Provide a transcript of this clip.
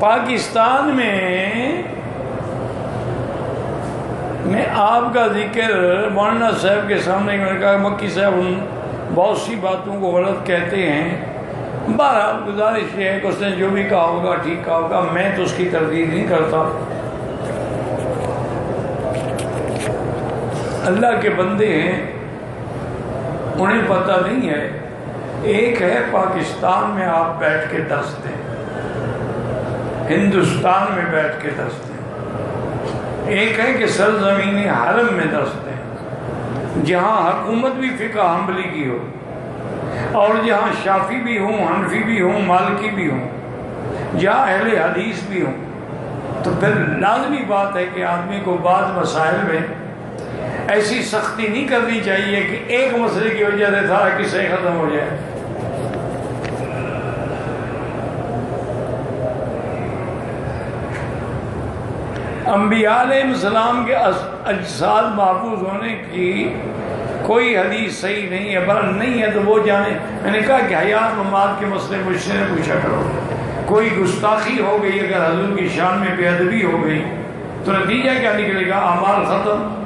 پاکستان میں آپ کا ذکر مولانا صاحب کے سامنے میں نے کہا مکی صاحب بہت سی باتوں کو غلط کہتے ہیں، بہرحال گزارش یہ ہے کہ اس نے جو بھی کہا ہوگا ٹھیک کہا ہوگا، میں تو اس کی تردید نہیں کرتا۔ اللہ کے بندے ہیں، انہیں پتہ نہیں ہے۔ ایک ہے پاکستان میں آپ بیٹھ کے درس دیں، ہندوستان میں بیٹھ کے درس دیں، ایک ہے کہ سرزمین حرم میں درس دیں جہاں حکومت بھی فقہ حنبلی کی ہو اور جہاں شافعی بھی ہوں، حنفی بھی ہوں، مالکی بھی ہوں، جہاں اہل حدیث بھی ہوں۔ تو پھر لازمی بات ہے کہ آدمی کو بعض مسائل میں ایسی سختی نہیں کرنی چاہیے کہ ایک مسئلے کی وجہ سے سارا قصہ ختم ہو جائے۔ انبیاء علیہ السلام کے اجساد محفوظ ہونے کی کوئی حدیث صحیح نہیں ہے، بل نہیں ہے تو وہ جانے۔ میں نے کہا کہ حیات ممات کے مسئلے مجھ سے نہ پوچھا کرو، کوئی گستاخی ہو گئی اگر حضور کی شان میں بے ادبی ہو گئی تو نتیجہ کیا نکلے گا؟ اعمال ختم۔